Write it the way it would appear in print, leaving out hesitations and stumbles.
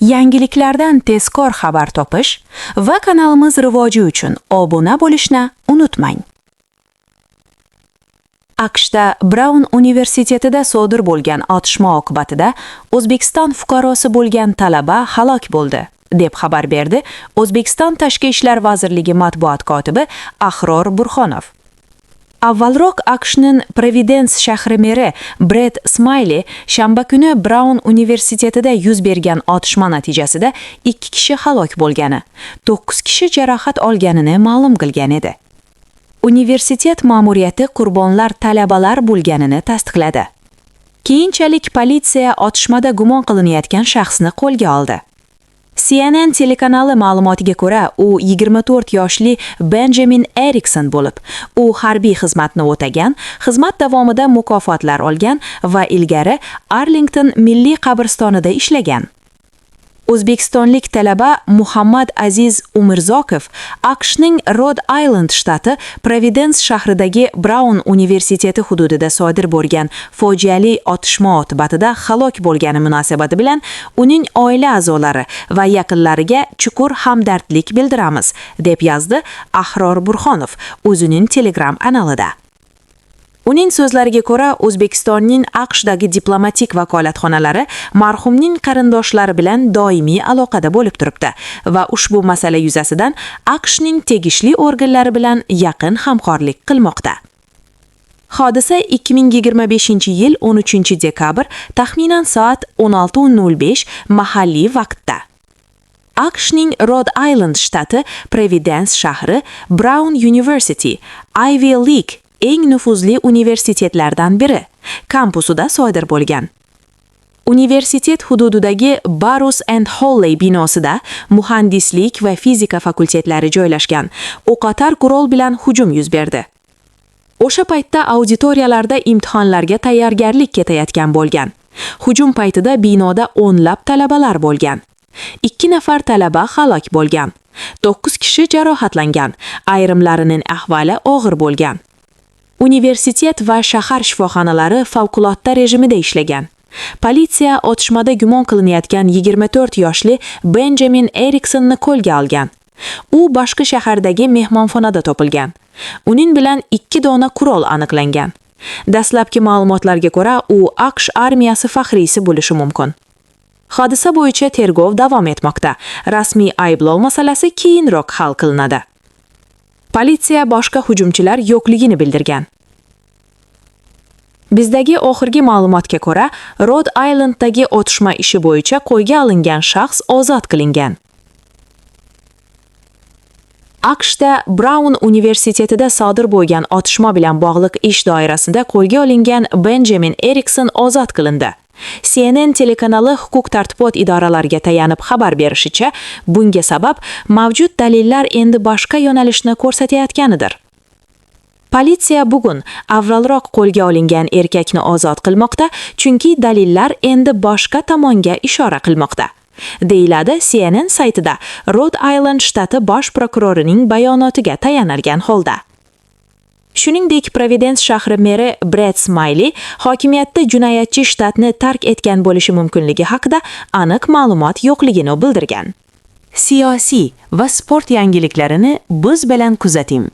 Yangiliklardan tezkor xabar topish va kanalimiz rivoji uchun obuna bo'lishni unutmang. AQShda Braun universitetida sodir bo'lgan otishma oqibatida O'zbekiston fuqarosi bo'lgan talaba halok bo'ldi, deb xabar berdi O'zbekiston Tashqi ishlar vazirligi matbuot kotibi Ahror Burxonov. Avvalroq AQShning Providence shahri meri Brett Smiley shanba kuni Braun universitetida yuz bergan otishma natijasida 2 kishi halok bo'lgani, 9 kishi jarohat olganini ma'lum qilgan edi. Universitet ma'muriyati qurbonlar talabalar bo'lganini tasdiqladi. Keyinchalik politsiya otishmada gumon qilinayotgan shaxsni qo'lga oldi. CNN telekanali ma'lumotiga ko'ra, u 24 yoshli Benjamin Erikson bo'lib, u harbiy xizmatni o'tagan, xizmat davomida mukofotlar olgan va ilgari Arlington milliy qabristonida ishlagan. O'zbekistonlik talaba Muhammad Aziz Umirzokov AQShning Rhode Island shtati Providence shahridagi Braun universiteti hududida sodir bo'lgan fojiali otishma oqibatida halok bo'lgani munosabati bilan uning oila a'zolari va yaqinlariga chuqur hamdardlik bildiramiz, deb yozdi Ahror Burxonov o'zining Telegram kanalida. Uning so'zlariga ko'ra, O'zbekistonning AQShdagi diplomatik vakolatxonalari marhumning qarindoshlari bilan doimiy aloqada bo'lib turibdi va ushbu masala yuzasidan AQShning tegishli organlari bilan yaqin hamkorlik qilmoqda. Hodisa 2025-yil 13-dekabr taxminan soat 16:05 mahalliy vaqtda AQShning Rhode Island shtati Providence shahri Braun University, Ivy League eng nufuzli universitetlardan biri kampusida sodir bo'lgan. Universitet hududidagi Barus and Holley binosida muhandislik va fizika fakultetlari joylashgan. O'qotar qurol bilan hujum yuz berdi. O'sha paytda auditoriyalarda imtihonlarga tayyorgarlik ketayotgan bo'lgan. Hujum paytida binoda o'nlab talabalar bo'lgan. 2 nafar talaba halok bo'lgan. 9 kishi jarohatlangan. Ayrimlarining ahvoli og'ir bo'lgan. Universitet va shahar shifoxonalari favqulodda rejimida ishlagan. Politsiya otishmada gumon qilinayotgan 24 yoshli Benjamin Eriksonni qo'lga olgan. U boshqa shahardagi mehmonxonada topilgan. Uning bilan 2 dona qurol aniqlangan. Dastlabki ma'lumotlarga ko'ra, u AQSh armiyasi faxriysi bo'lishi mumkin. Hodisa bo'yicha tergov davom etmoqda. Rasmiy ayblov masalasi keyinroq hal qilinadi. Politsiya boshqa hujumchilar yo'qligini bildirgan. Bizdagi oxirgi ma'lumotga ko'ra, Rhode Islanddagi otishma ishi bo'yicha qo'lga olingan shaxs ozod qilingan. AQShda Braun universitetida sodir bo'lgan otishma bilan bog'liq ish doirasida qo'lga olingan Benjamin Erikson ozod qilindi. CNN telekanali huquq-tartibot idoralariga tayanib xabar berishicha, bunga sabab mavjud dalillar endi boshqa yo'nalishni ko'rsatayotganidir. Politsiya bugun avvalroq qo'lga olingan erkakni ozod qilmoqda, chunki dalillar endi boshqa tomonga ishora qilmoqda, deyiladi CNN saytida Rhode Island shtati bosh prokurorining bayonotiga tayanilgan holda. Shuningdek, Providence shahri meri Brett Smiley hokimiyatda jinoyatchi shtatni tark etgan bo'lishi mumkinligi haqida aniq ma'lumot yo'qligini bildirgan. Siyosiy va sport yangiliklarini biz bilan kuzating.